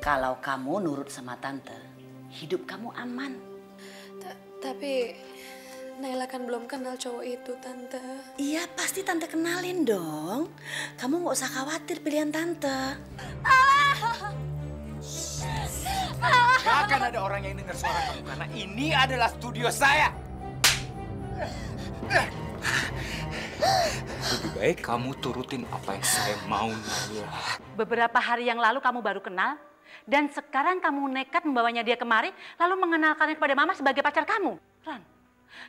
Kalau kamu nurut sama tante, hidup kamu aman. Tapi Naila kan belum kenal cowok itu, Tante. Iya, pasti tante kenalin dong. Kamu nggak usah khawatir pilihan tante. Gak akan ada orang yang dengar suara kamu karena ini adalah studio saya. Lebih baik kamu turutin apa yang saya mau, Naila. Beberapa hari yang lalu kamu baru kenal, dan sekarang kamu nekat membawanya dia kemari, lalu mengenalkannya kepada Mama sebagai pacar kamu. Ran,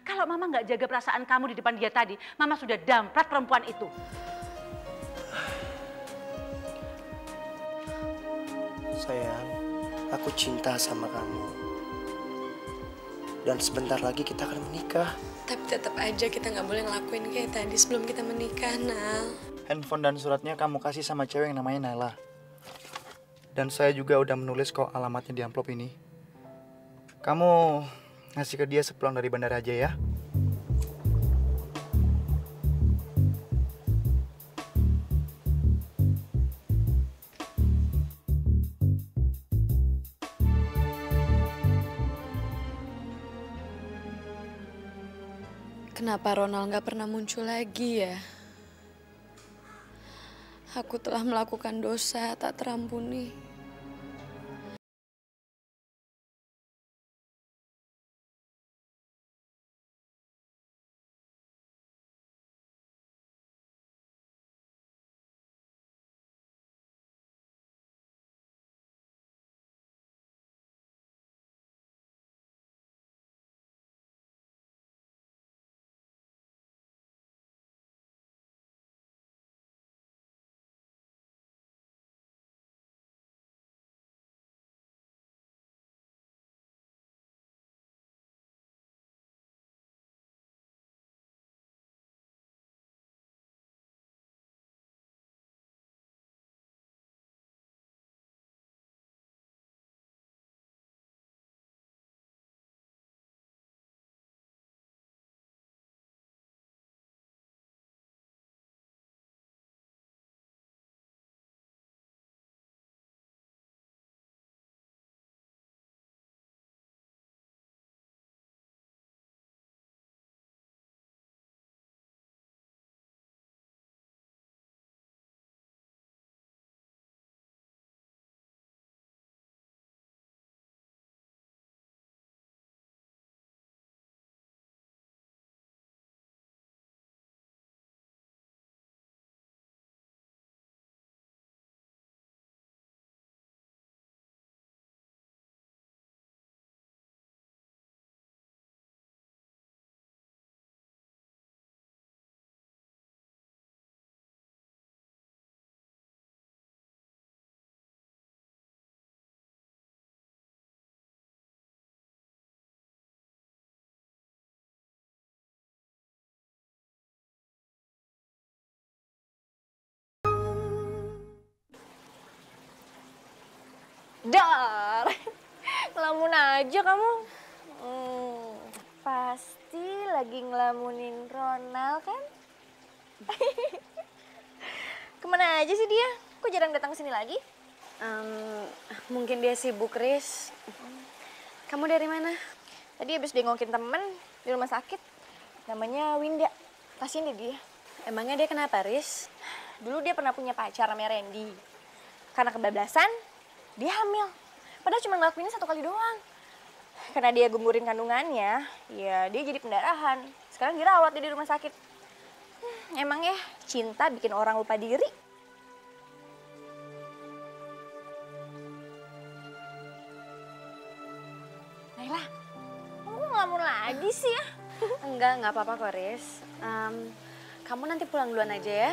kalau Mama nggak jaga perasaan kamu di depan dia tadi, Mama sudah damprat perempuan itu. Sayang, aku cinta sama kamu. Dan sebentar lagi kita akan menikah. Tapi tetap aja kita nggak boleh ngelakuin kayak tadi sebelum kita menikah, Nal. Handphone dan suratnya kamu kasih sama cewek yang namanya Naila. Dan saya juga udah menulis kok alamatnya di amplop ini. Kamu ngasih ke dia sepulang dari bandara aja ya. Kenapa Ronald nggak pernah muncul lagi ya? Aku telah melakukan dosa tak terampuni. Dar, ngelamun aja kamu. Pasti lagi ngelamunin Ronald kan? Kemana aja sih dia? Kok jarang datang ke sini lagi? Mungkin dia sibuk, Riz. Kamu dari mana? Tadi habis dengokin temen di rumah sakit. Namanya Winda. Kasian deh dia. Emangnya dia kenapa, Riz? Dulu dia pernah punya pacar namanya Randy. Karena kebablasan, dia hamil. Padahal cuma ngelakuinnya 1 kali doang. Karena dia gugurin kandungannya, ya dia jadi pendarahan. Sekarang dirawat dia di rumah sakit. Emang ya, cinta bikin orang lupa diri. Naila, kamu kok ngelamun lagi sih ya? Enggak apa-apa kok, Riz. Kamu nanti pulang duluan aja ya.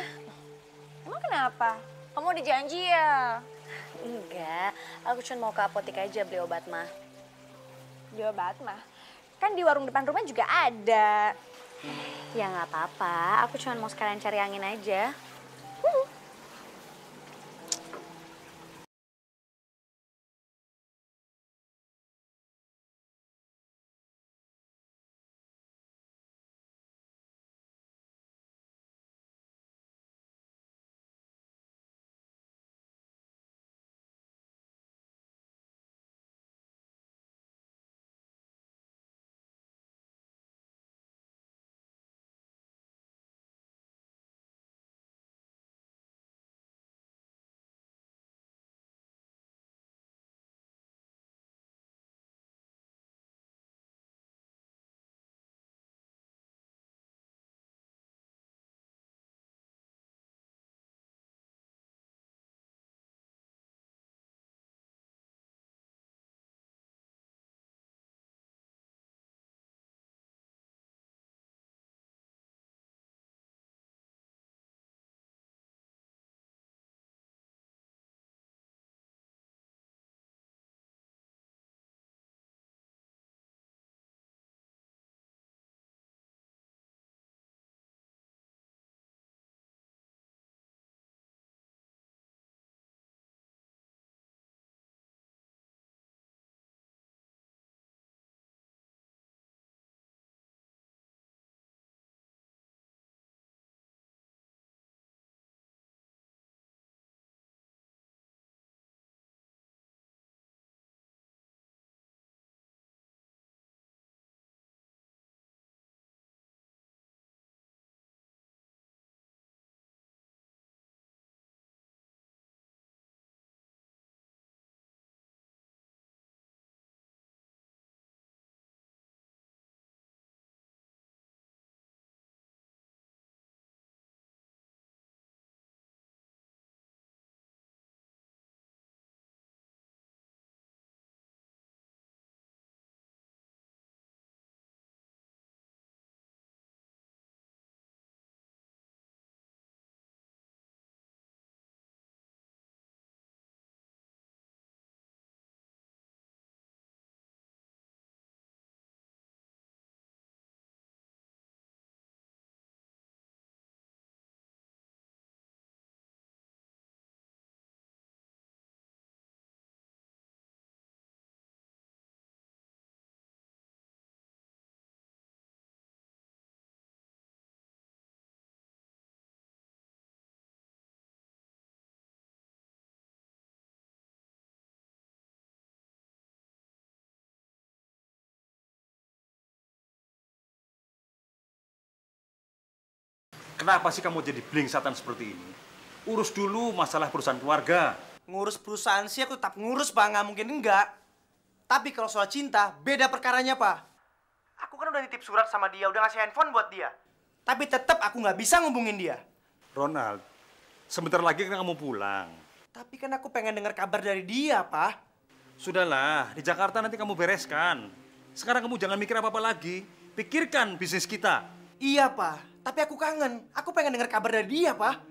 Emang kenapa? Kamu udah janji ya? Enggak, aku cuma mau ke apotek aja beli obat mah. Beli obat mah? Kan di warung depan rumah juga ada. Ya nggak apa-apa, aku cuma mau sekalian cari angin aja. Kenapa sih kamu jadi blingsatan seperti ini? Urus dulu masalah perusahaan keluarga. Ngurus perusahaan sih aku tetap ngurus, Pak. Nggak mungkin enggak. Tapi kalau soal cinta, beda perkaranya, Pak. Aku kan udah nitip surat sama dia, udah ngasih handphone buat dia. Tapi tetap aku nggak bisa ngubungin dia. Ronald, sebentar lagi kan kamu pulang. Tapi kan aku pengen dengar kabar dari dia, Pak. Sudahlah, di Jakarta nanti kamu bereskan. Sekarang kamu jangan mikir apa-apa lagi. Pikirkan bisnis kita. Iya, Pak. Tapi aku kangen. Aku pengen dengar kabar dari dia, Pak.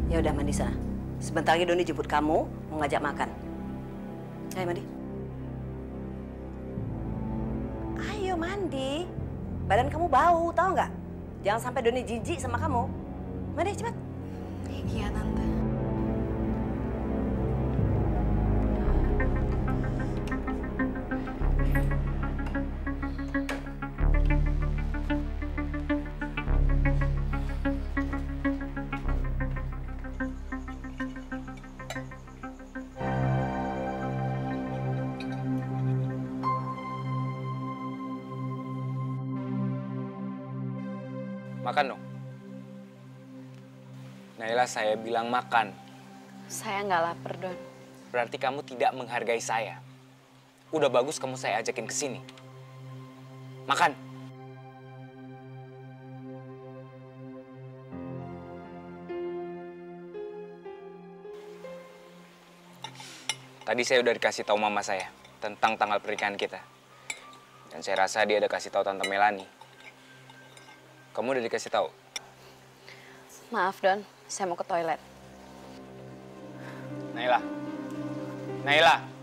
Ya udah mandi sana. Sebentar lagi Doni jemput kamu, mau ngajak makan. Ayo mandi. Ayo mandi. Badan kamu bau, tahu nggak? Jangan sampai Doni jijik sama kamu. Mandi cepat. Iya, Tante. Makan dong. Naila, saya bilang makan. Saya nggak lapar, Don. Berarti kamu tidak menghargai saya. Udah bagus kamu saya ajakin ke sini. Makan. Tadi saya udah dikasih tahu mama saya tentang tanggal pernikahan kita. Dan saya rasa dia ada kasih tahu Tante Melanie. Kamu udah dikasih tahu? Maaf, Don. Saya mau ke toilet. Naila. Naila.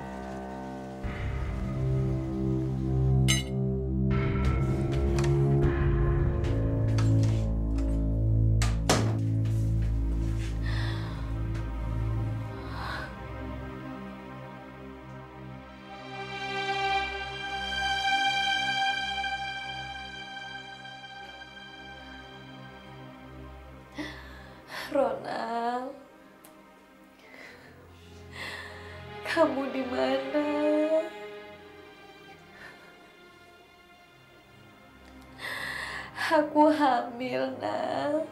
Ronald, kamu di mana? Aku hamil, Nak.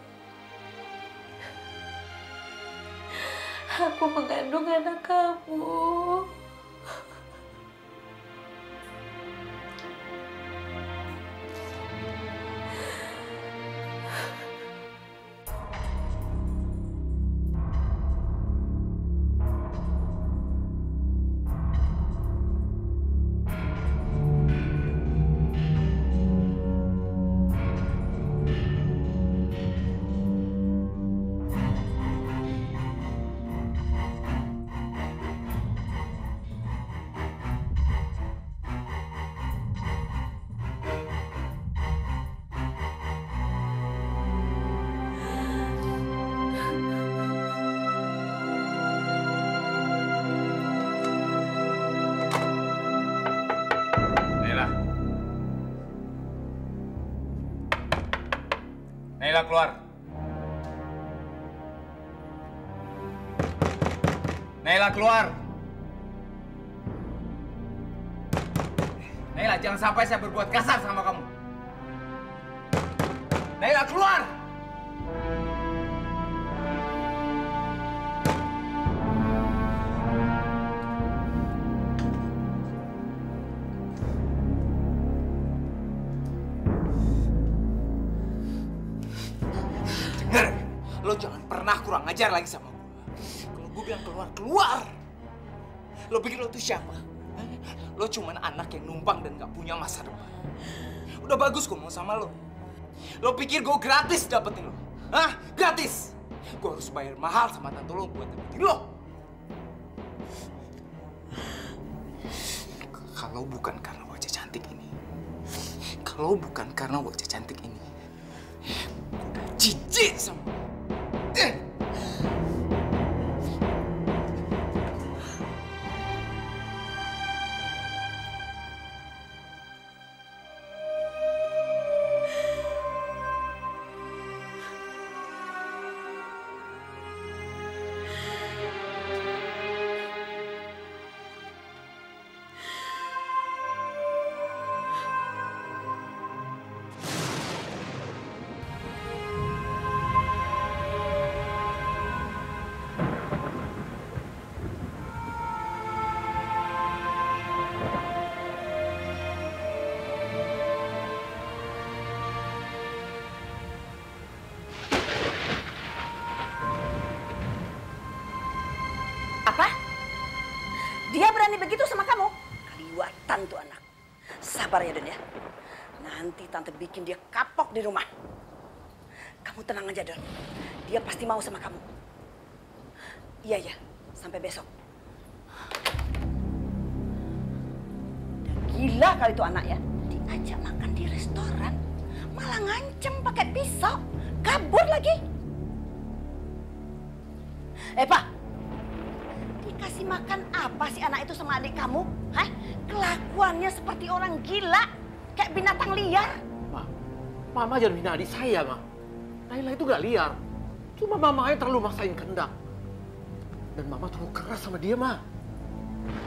Aku mengandung anak kamu. Naila keluar. Naila keluar. Naila, jangan sampai saya berbuat kasar sama kamu. Naila keluar. Lo jangan pernah kurang ajar lagi sama gue. Kalau gue bilang keluar, keluar. Lo pikir lo tuh siapa? Lo cuman anak yang numpang dan gak punya masa depan. Udah bagus gue mau sama lo. Lo pikir gue gratis dapetin lo? Hah? Gratis? Gue harus bayar mahal sama tante lo buat dapetin lo. Kalau bukan karena wajah cantik ini. Kalau bukan karena wajah cantik ini. Gue udah jijik sama lo. Apa? Dia berani begitu sama kamu? Kaliwatan tuh anak. Sabar ya, Don ya. Nanti tante bikin dia kapok di rumah. Kamu tenang aja, Don. Dia pasti mau sama kamu. Iya, ya. Sampai besok. Udah gila kali itu anak ya. Diajak makan di restoran. Malah ngancem pakai pisau. Kabur lagi. Pak. Kasih makan apa sih anak itu sama adik kamu? Hah? Kelakuannya seperti orang gila. Kayak binatang liar. Ma, Mama jangan hina adik saya, Ma. Naila itu gak liar. Cuma Mama aja terlalu maksain kehendak. Dan Mama terlalu keras sama dia, Ma.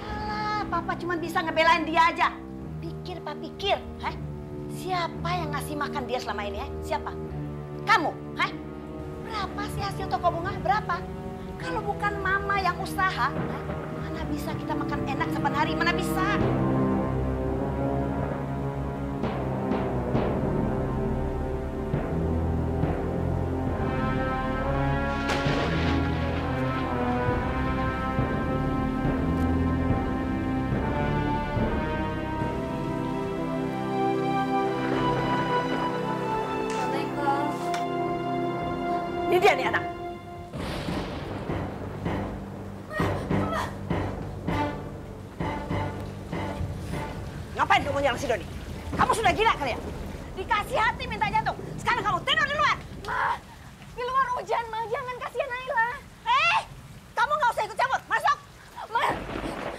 Alah, Papa cuma bisa ngebelain dia aja. Pikir, Pak, pikir. Hah? Siapa yang ngasih makan dia selama ini, ya? Siapa? Kamu, hah? Berapa sih hasil toko bunga? Berapa? Kalau bukan Mama yang usaha, mana bisa kita makan enak saban hari? Mana bisa? Ini dia nih anak. Ngapain kamu nyerang si Doni? Kamu sudah gila kali ya? Dikasih hati minta jantung. Sekarang kamu tidur di luar. Ma, di luar hujan, Ma. Jangan kasihan Naila. Kamu nggak usah ikut campur. Masuk. Ma,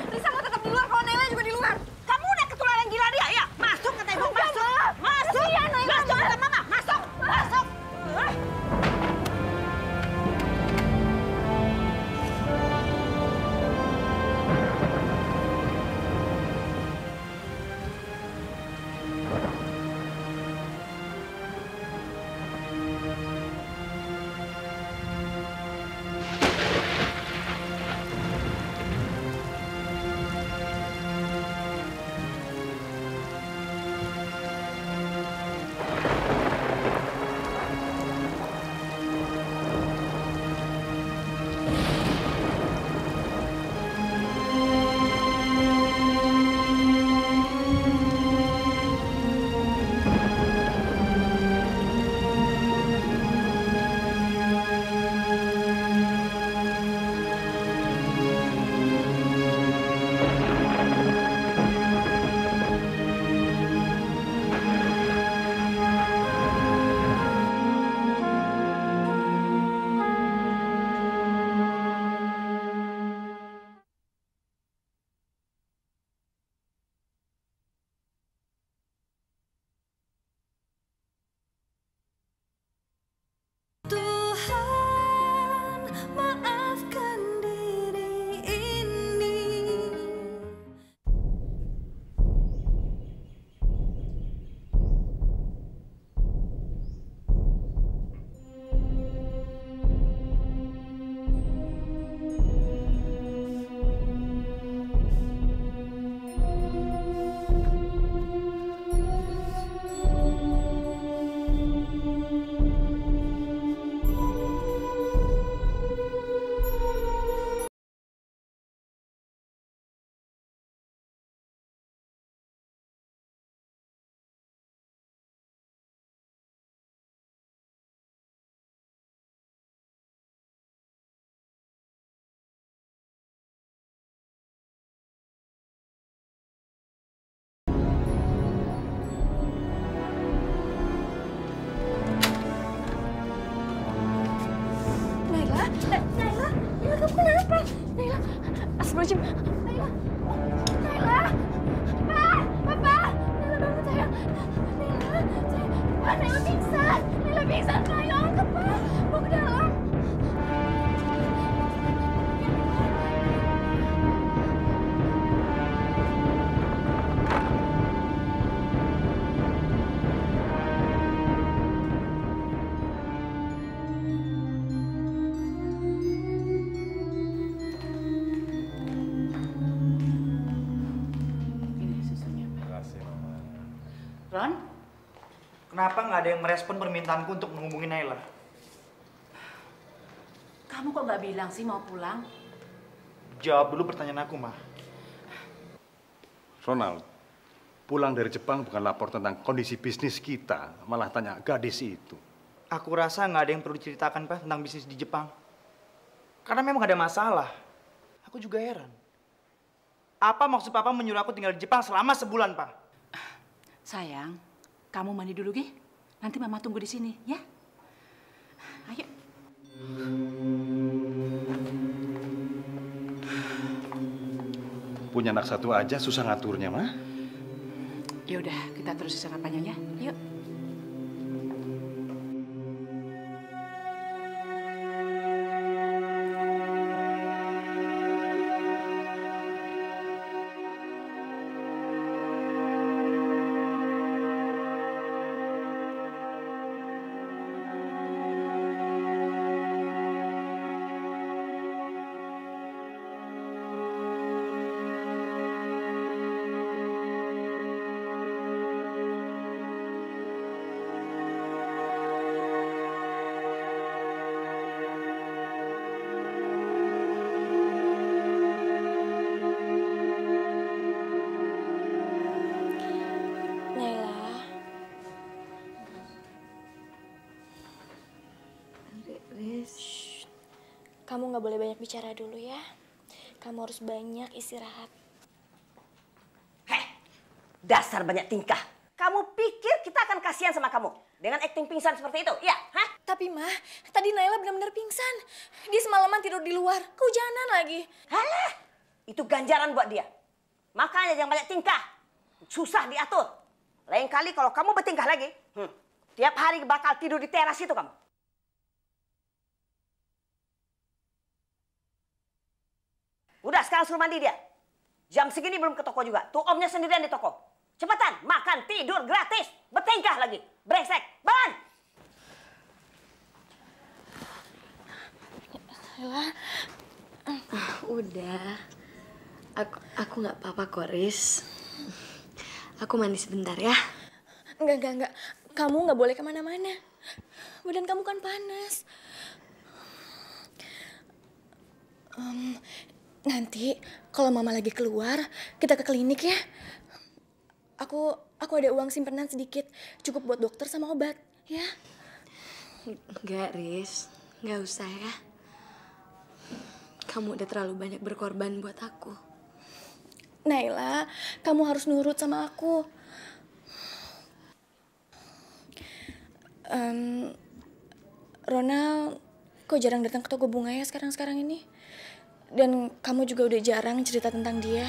Risa nggak tetap di luar kalau Naila juga di luar. Kamu udah ketularan gila dia, ya? Masuk kata ibu. Masuk. Masuk. Kasihan Naila. Masuk kata Mama. Masuk. Masuk. Astagfirullahaladzim. Naila. Naila. Papa. Naila bangun sayang. Naila. Sayang. Naila pingsan. Naila pingsan. Naila angkat, Pak. Bawa ke dalam. Ron? Kenapa nggak ada yang merespon permintaanku untuk menghubungi Naila? Kamu kok nggak bilang sih mau pulang? Jawab dulu pertanyaan aku, Ma. Ronald, pulang dari Jepang bukan lapor tentang kondisi bisnis kita, malah tanya gadis itu. Aku rasa nggak ada yang perlu diceritakan, Pak, tentang bisnis di Jepang. Karena memang ada masalah. Aku juga heran. Apa maksud Papa menyuruh aku tinggal di Jepang selama sebulan, Pak? Sayang, kamu mandi dulu, Gi. Nanti Mama tunggu di sini, ya? Ayo. Punya anak satu aja susah ngaturnya, Ma. Ya udah, kita terus sarapannya ya. Yuk. Kamu nggak boleh banyak bicara dulu ya. Kamu harus banyak istirahat. Dasar banyak tingkah. Kamu pikir kita akan kasihan sama kamu dengan akting pingsan seperti itu? Iya, hah? Tapi Ma, tadi Naila benar-benar pingsan. Dia semalaman tidur di luar, kehujanan lagi. Halah, itu ganjaran buat dia. Makanya jangan banyak tingkah. Susah diatur. Lain kali kalau kamu bertingkah lagi, tiap hari bakal tidur di teras itu kamu. Udah, sekarang suruh mandi dia. Jam segini belum ke toko juga. Tuh omnya sendirian di toko. Cepetan, makan, tidur, gratis. Bertingkah lagi. Brengsek. Bangun! Naila. Udah. Aku nggak apa-apa kok, Riz. Aku mandi sebentar ya. Enggak. Kamu nggak boleh kemana-mana. Badan kamu kan panas. Nanti kalau Mama lagi keluar, kita ke klinik ya. Aku ada uang simpanan sedikit, cukup buat dokter sama obat, ya. Enggak, Riz. Nggak usah ya. Kamu udah terlalu banyak berkorban buat aku. Naila, kamu harus nurut sama aku. Ronald, kok jarang datang ke toko bunga ya sekarang ini? Dan kamu juga udah jarang cerita tentang dia.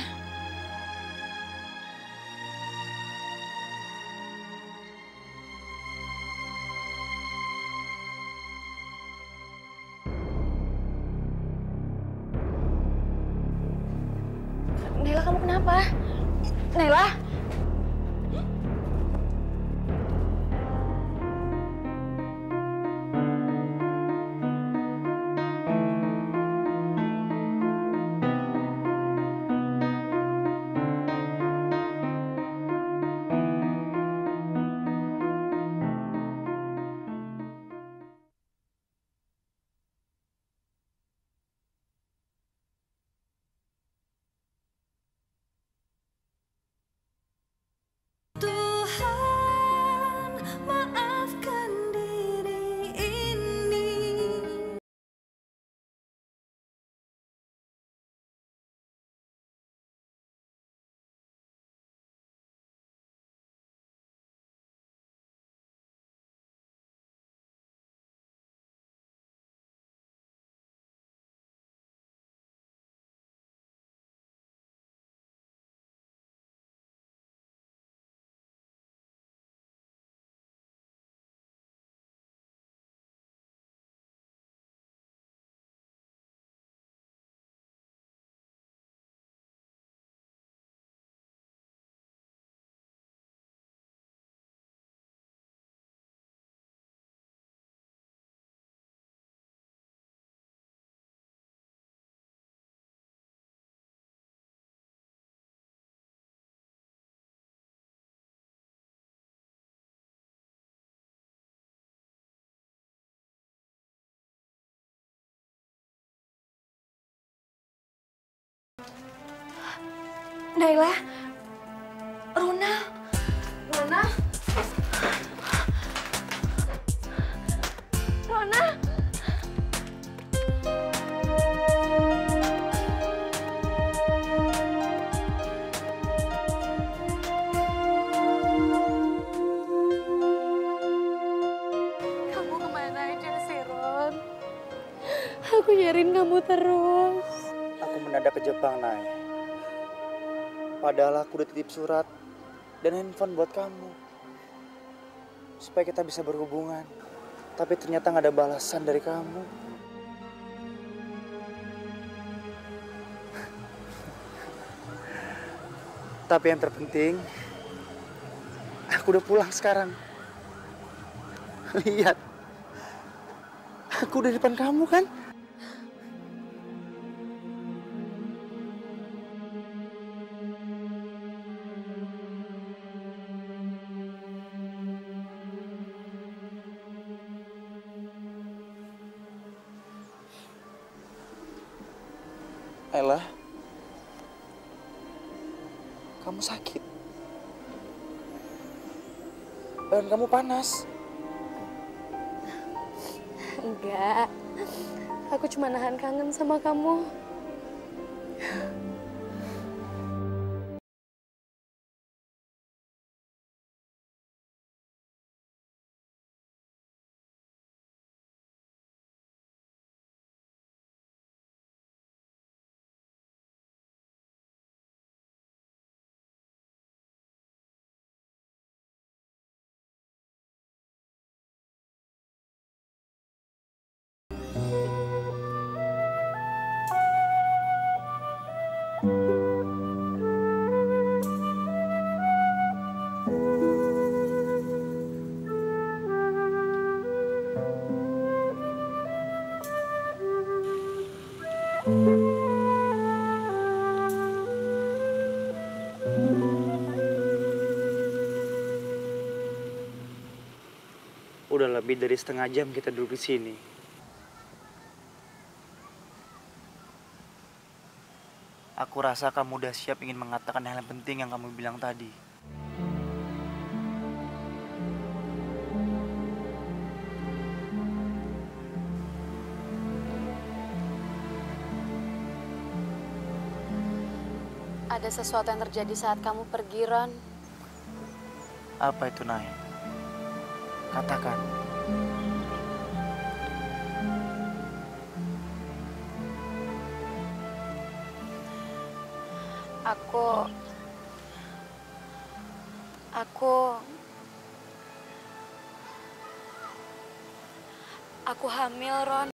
Naila, kamu kenapa? Naila? Naila, Rona, Rona, Rona. Kamu kemana aja sih, Ron? Aku nyariin kamu terus. Aku mendadak ke Jepang, Nay. Padahal aku udah titip surat dan handphone buat kamu. Supaya kita bisa berhubungan. Tapi ternyata nggak ada balasan dari kamu. Tapi yang terpenting, aku udah pulang sekarang. Lihat, aku udah di depan kamu kan? Ella, kamu sakit. Badan kamu panas. Enggak, aku cuma nahan kangen sama kamu. Udah lebih dari setengah jam kita duduk di sini. Aku rasa kamu udah siap ingin mengatakan hal yang penting yang kamu bilang tadi. Ada sesuatu yang terjadi saat kamu pergi, Ron. Apa itu, Nay? Katakan. Aku hamil, Ron.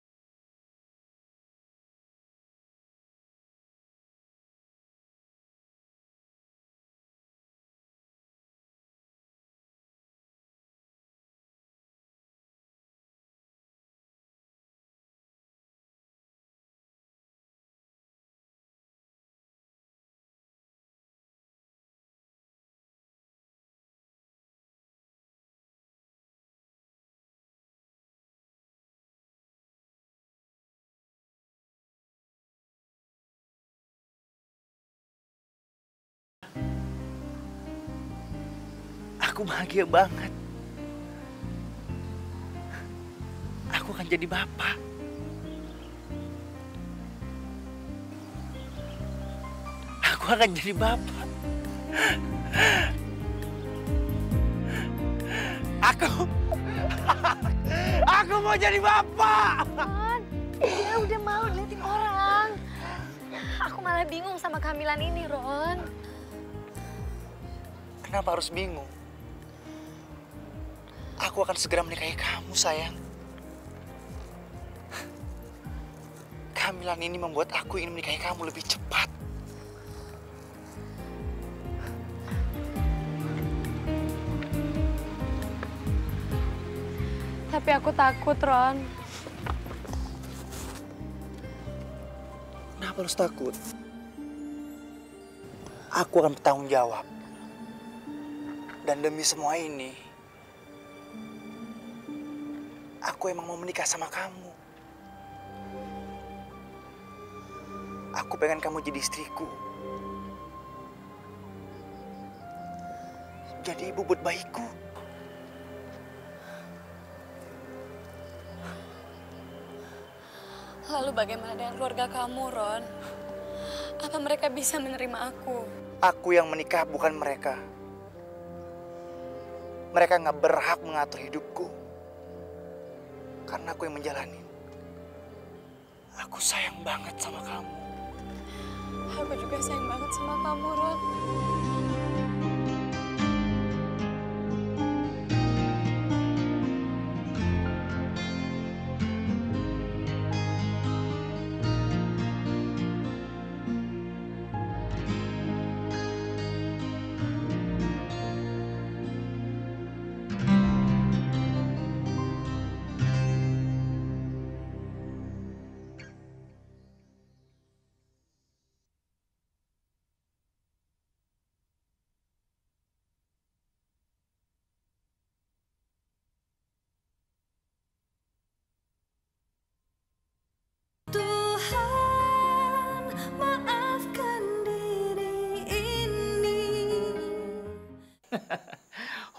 Aku bahagia banget. Aku akan jadi bapak. Aku akan jadi bapak. Aku mau jadi bapak. Ron, dia udah mau diliatin orang. Aku malah bingung sama kehamilan ini, Ron. Kenapa harus bingung? Aku akan segera menikahi kamu, sayang. Kehamilan ini membuat aku ingin menikahi kamu lebih cepat. Tapi aku takut, Ron. Kenapa harus takut? Aku akan bertanggung jawab. Dan demi semua ini, aku emang mau menikah sama kamu. Aku pengen kamu jadi istriku. Jadi ibu buat bayiku. Lalu bagaimana dengan keluarga kamu, Ron? Apa mereka bisa menerima aku? Aku yang menikah, bukan mereka. Mereka nggak berhak mengatur hidupku. Karena aku yang menjalani. Aku sayang banget sama kamu. Aku juga sayang banget sama kamu, Ron.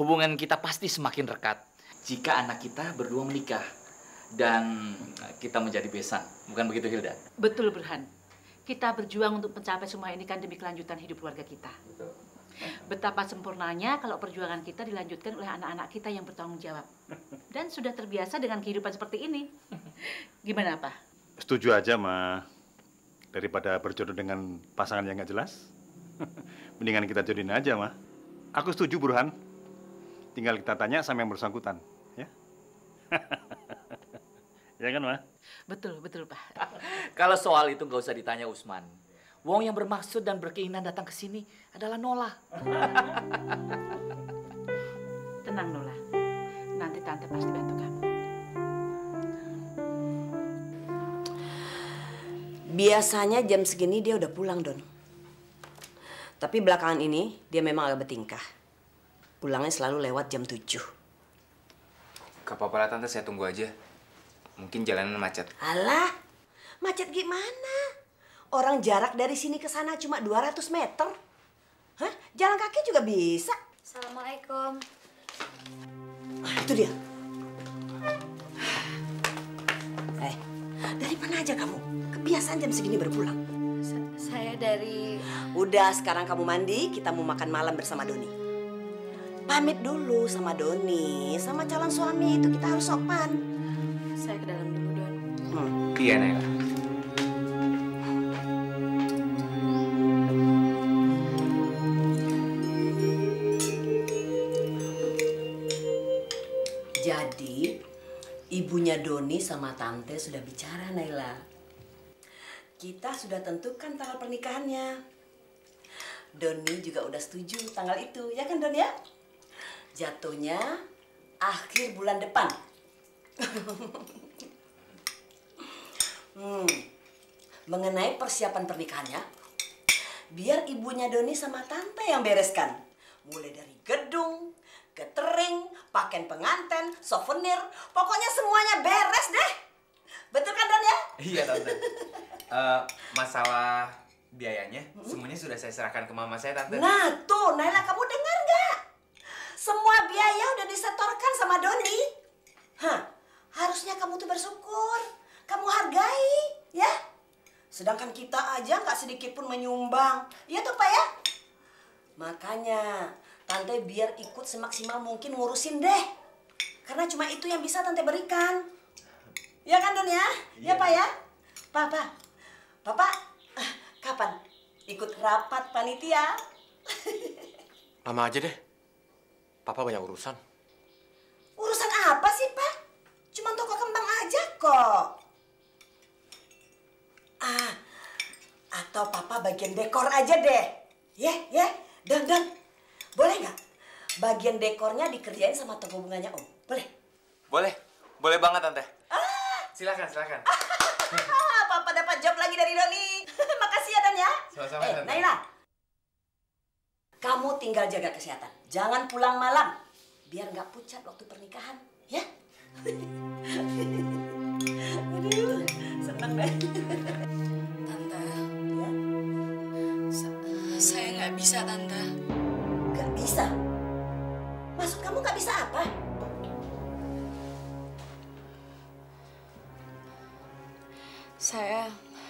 Hubungan kita pasti semakin rekat jika anak kita berdua menikah dan kita menjadi besan. Bukan begitu, Hilda? Betul, Burhan. Kita berjuang untuk mencapai semua ini kan demi kelanjutan hidup keluarga kita. Betul. Betapa sempurnanya kalau perjuangan kita dilanjutkan oleh anak-anak kita yang bertanggung jawab. Dan sudah terbiasa dengan kehidupan seperti ini. Gimana, Pak? Setuju aja, Ma. Daripada berjodoh dengan pasangan yang nggak jelas, mendingan kita jodohin aja, Ma. Aku setuju, Burhan. Tinggal kita tanya sama yang bersangkutan, ya? Ya kan, Ma? Betul, betul, Pak. Kalau soal itu nggak usah ditanya Usman. Wong yang bermaksud dan berkeinginan datang ke sini adalah Nola. Tenang, Nola. Nanti Tante pasti bantu kamu. Biasanya jam segini dia udah pulang, Don. Tapi belakangan ini dia memang agak bertingkah. Pulangnya selalu lewat jam 7. Gak apa-apa lah Tante, saya tunggu aja. Mungkin jalanan macet. Alah, macet gimana? Orang jarak dari sini ke sana cuma 200 meter. Hah? Jalan kaki juga bisa. Assalamualaikum. Itu dia. Dari mana aja kamu? Kebiasaan jam segini baru pulang. Saya dari... Udah, sekarang kamu mandi, kita mau makan malam bersama Doni. Pamit dulu sama Doni, sama calon suami itu kita harus sopan. Saya ke dalam dulu, Don. Iya, Naila. Jadi, ibunya Doni sama Tante sudah bicara, Naila. Kita sudah tentukan tanggal pernikahannya. Doni juga udah setuju tanggal itu, ya kan Don ya? Jatuhnya akhir bulan depan. Mengenai persiapan pernikahannya, biar ibunya Doni sama Tante yang bereskan. Mulai dari gedung, catering, pakaian pengantin, souvenir, pokoknya semuanya beres deh. Betul kan Don ya? Iya Tante. Masalah biayanya semuanya sudah saya serahkan ke mama saya, Tante. Nah tuh, Naila, kamu dengar nggak? Semua biaya udah disetorkan sama Doni. Hah, harusnya kamu tuh bersyukur. Kamu hargai, ya? Sedangkan kita aja nggak sedikit pun menyumbang. Iya tuh Pak ya? Makanya, Tante biar ikut semaksimal mungkin ngurusin deh. Karena cuma itu yang bisa Tante berikan. Ya kan Don ya? Ya Pak ya? Bapak, kapan ikut rapat panitia? Lama aja deh. Papa banyak urusan. Urusan apa sih, Pak? Cuma toko kembang aja kok. Atau Papa bagian dekor aja deh. Don. Boleh nggak? Bagian dekornya dikerjain sama toko bunganya Om. Boleh? Boleh banget Tante. Silakan. Papa dapat job lagi dari Doni. Makasih ya Don ya. Sama-sama, Tante. Naila, kamu tinggal jaga kesehatan. Jangan pulang malam. Biar nggak pucat waktu pernikahan. Ya? Aduh, senang deh. Tante, bisa, Tante. Nggak bisa? Maksud kamu nggak bisa apa?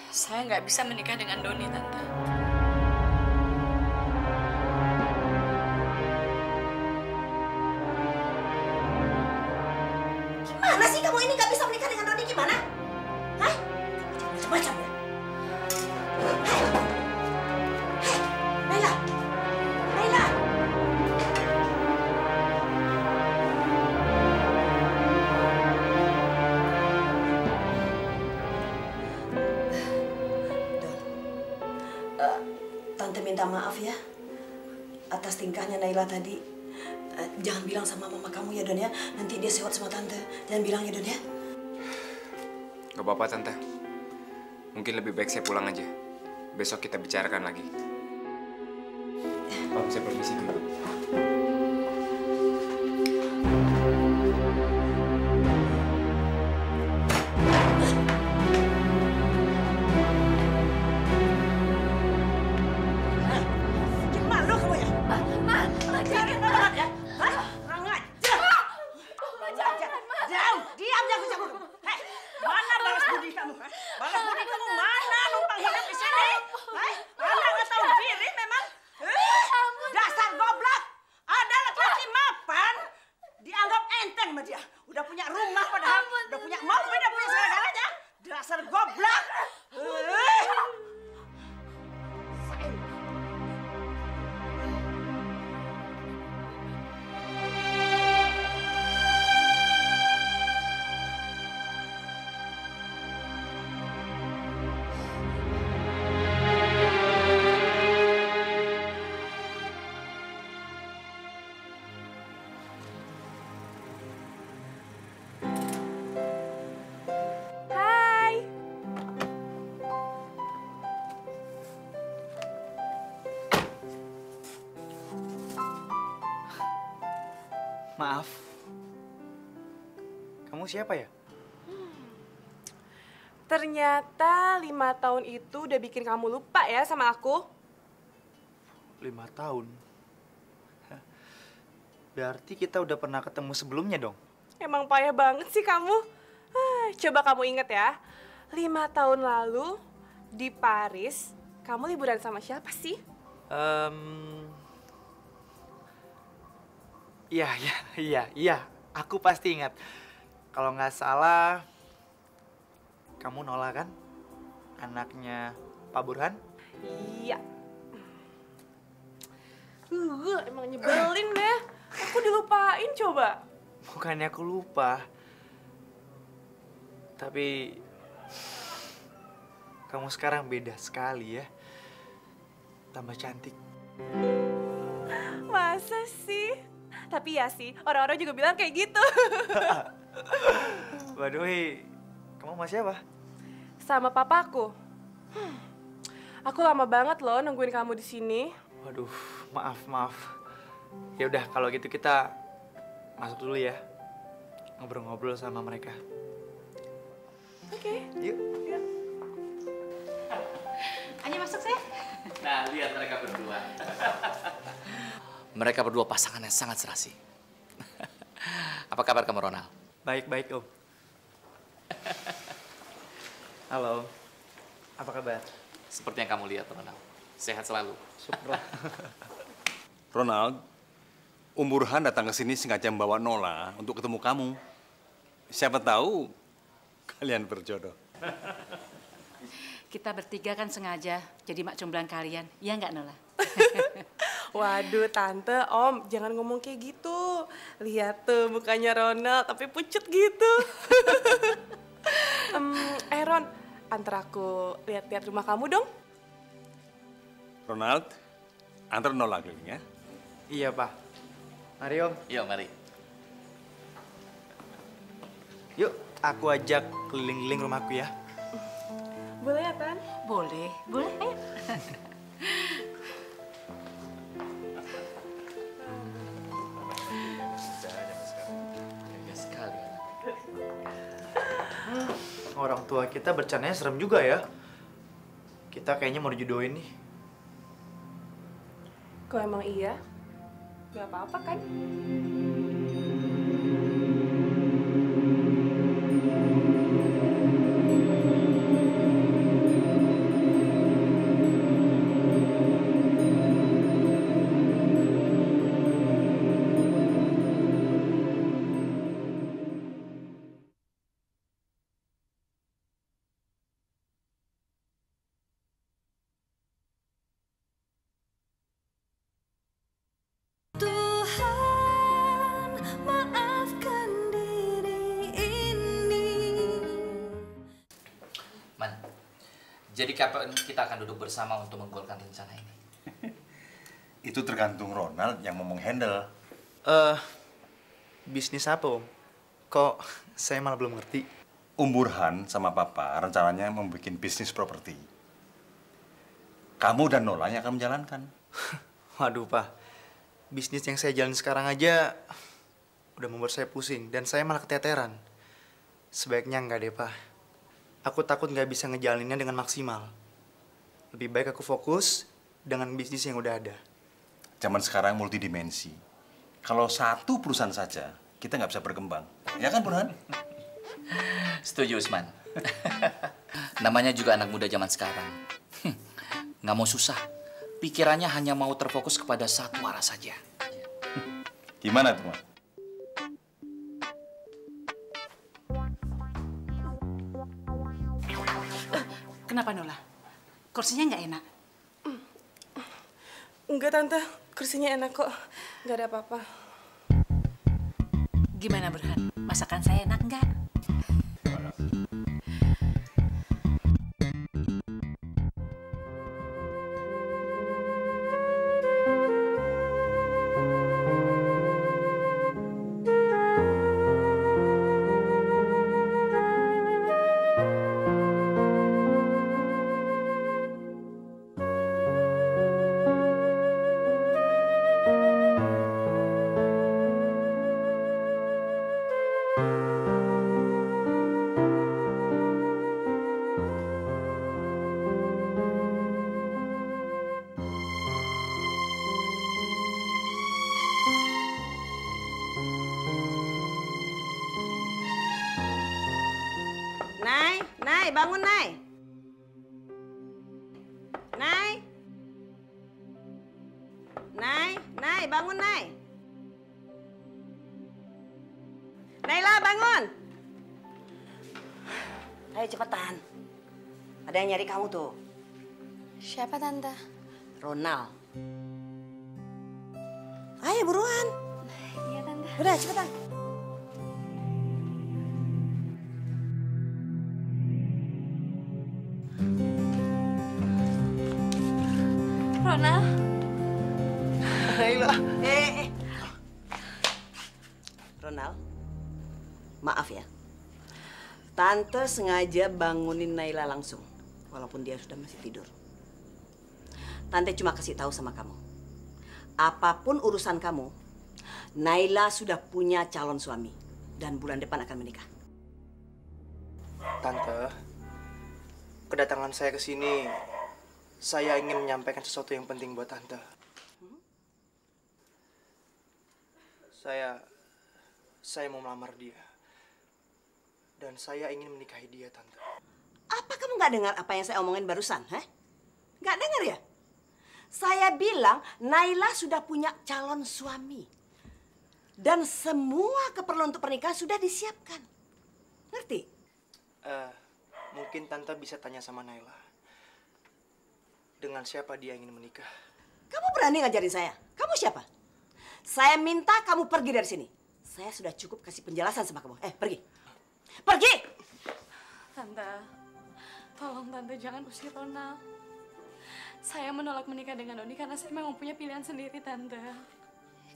Saya nggak bisa menikah dengan Doni, Tante. Gimana sih kamu ini nggak bisa menikah dengan Doni gimana? Hah? Macam-macam ya? Hei! Hei! Naila! Naila! Tante minta maaf ya atas tingkahnya Naila tadi. Jangan bilang sama mama kamu ya, Don ya. Nanti dia sewot sama tante. Jangan bilang ya, Don ya. Gak apa-apa, Tante. Mungkin lebih baik saya pulang aja. Besok kita bicarakan lagi. Om, saya permisi dulu. Malu kamu ya? Jangan banget ya. Hah? Kurang ajar. Jauh, diam jago jago. Hei, mana balas budi kamu? Balas budi kamu mana? Numpang hidup di sini? Hei, mana nggak tahu diri memang? Dasar goblok. Ada laki-laki mapan dianggap enteng sama dia. Udah punya rumah padahal, udah punya mobil, udah punya segala-galanya. Dasar goblok. Hai. Maaf. Kamu siapa ya? Ternyata 5 tahun itu udah bikin kamu lupa ya sama aku. 5 tahun? Hah. Berarti kita udah pernah ketemu sebelumnya dong? Emang payah banget sih kamu. Coba kamu inget ya, 5 tahun lalu di Paris, kamu liburan sama siapa sih? Iya. Aku pasti ingat. Kalau nggak salah, kamu Nola kan? Anaknya Pak Burhan? Iya. Emang nyebelin deh. Aku dilupain coba. Bukannya aku lupa. Tapi kamu sekarang beda sekali ya. Tambah cantik. Masa sih? Tapi ya sih, orang-orang juga bilang kayak gitu. Waduh, kamu sama siapa? Sama papaku. Aku lama banget loh nungguin kamu di sini. Waduh, maaf. Ya udah kalau gitu kita masuk dulu ya. Ngobrol-ngobrol sama mereka. Oke. Yuk. Ayo masuk, Seh. Nah, lihat mereka berdua. Mereka berdua pasangan yang sangat serasi. Apa kabar kamu, Ronald? Baik, Om. Halo. Apa kabar? Seperti yang kamu lihat, Ronald. Sehat selalu. Syukurlah. Ronald, Om Burhan datang ke sini sengaja membawa Nola untuk ketemu kamu. Siapa tahu kalian berjodoh. Kita bertiga kan sengaja jadi mak jomblang kalian. Ya nggak, Nola? Waduh, Tante, Om, jangan ngomong kayak gitu. Lihat tuh mukanya Ronald, tapi pucet gitu. Ron, antar aku lihat-lihat rumah kamu dong. Ronald, antar Nola keliling ya. Iya, Pak. Mari, Om. Yuk, mari. Yuk, aku ajak keliling-keliling rumahku ya. Boleh ya, Tan? Boleh, ayo. Orang tua kita bercandanya serem juga ya. Kita kayaknya mau dijodohin nih. Kalau emang iya, gak apa-apa kan? Jadi kapan kita akan duduk bersama untuk menggolkan rencana ini? Itu tergantung Ronald yang mau menghandle. Bisnis apa, Om? Kok saya malah belum ngerti? Burhan sama Papa rencananya membuat bisnis properti. Kamu dan Nola yang akan menjalankan. Waduh, Pak. Bisnis yang saya jalan sekarang aja udah membuat saya pusing dan saya malah keteteran. Sebaiknya enggak deh, Pak. Aku takut nggak bisa ngejalaninnya dengan maksimal. Lebih baik aku fokus dengan bisnis yang udah ada. Zaman sekarang multidimensi. Kalau satu perusahaan saja, kita nggak bisa berkembang. Ya kan, Burhan? Setuju, Usman. Namanya juga anak muda zaman sekarang. Nggak mau susah. Pikirannya hanya mau terfokus kepada satu arah saja. Gimana tuh, Mak? Kenapa, Nola? Kursinya nggak enak? Enggak, Tante. Kursinya enak kok. Nggak ada apa-apa. Gimana, Burhan? Masakan saya enak nggak? Nay, bangun, Nay. Nay, bangun, Nay. Naila, bangun. Ayo cepetan. Ada yang nyari kamu tuh. Siapa, Tante? Ronald. Ayo buruan. Iya, Tante. Udah, cepetan. Ronald. Naila. Ronald, maaf ya. Tante sengaja bangunin Naila langsung, walaupun dia sudah masih tidur. Tante cuma kasih tahu sama kamu, apapun urusan kamu, Naila sudah punya calon suami dan bulan depan akan menikah. Tante, kedatangan saya ke sini, saya ingin menyampaikan sesuatu yang penting buat Tante. Saya mau melamar dia. Dan saya ingin menikahi dia, Tante. Apa kamu nggak dengar apa yang saya omongin barusan, hah? Nggak dengar ya? Saya bilang Naila sudah punya calon suami. Dan semua keperluan untuk pernikahan sudah disiapkan. Ngerti? Mungkin Tante bisa tanya sama Naila. Dengan siapa dia ingin menikah? Kamu berani ngajarin saya? Kamu siapa? Saya minta kamu pergi dari sini. Saya sudah cukup kasih penjelasan sama kamu. Pergi. Pergi! Tante, tolong Tante jangan usir Ronald. Saya menolak menikah dengan Doni karena saya memang punya pilihan sendiri, Tante.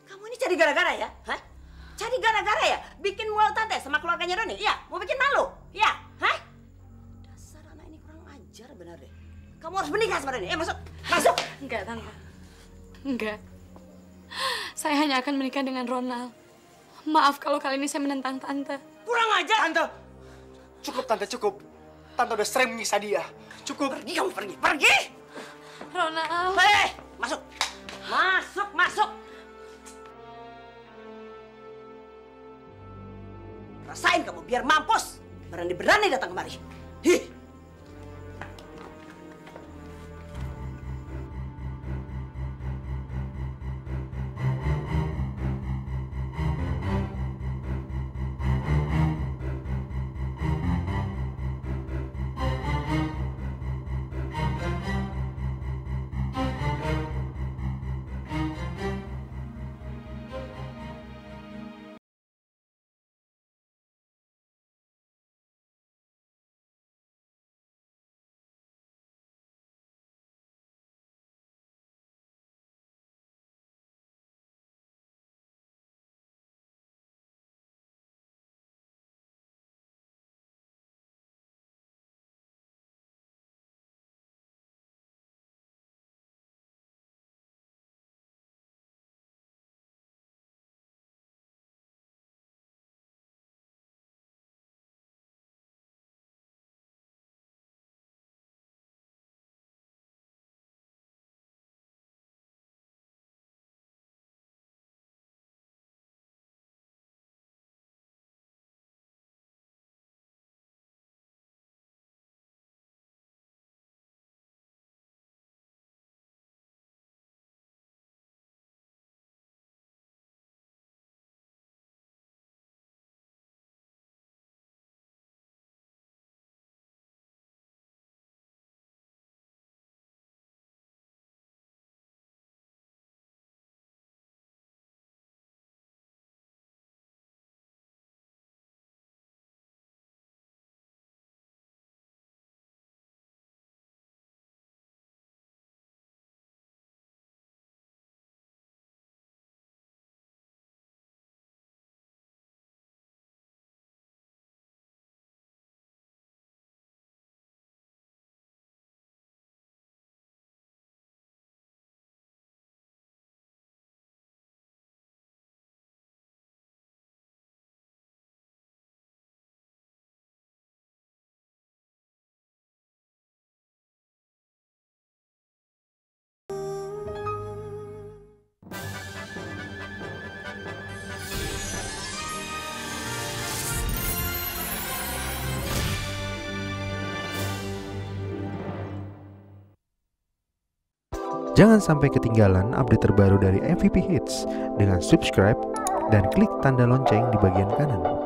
Kamu ini cari gara-gara ya? Hah? Cari gara-gara ya? Bikin mual Tante sama keluarganya Doni? Iya? Mau bikin malu? Iya? Hah? Dasar anak ini kurang ajar benar deh. Kamu harus menikah sama Doni. Masuk! Masuk! Enggak, Tante. Enggak. Saya hanya akan menikah dengan Ronald. Maaf kalau kali ini saya menentang Tante. Kurang ajar! Tante! Cukup, Tante, cukup. Tante udah sering menyiksa dia. Cukup. Pergi kamu, pergi. Pergi! Ronald. Masuk! Masuk, masuk. Rasain kamu biar mampus. Berani-berani datang kemari. Hih. Jangan sampai ketinggalan update terbaru dari MVP Hits dengan subscribe dan klik tanda lonceng di bagian kanan.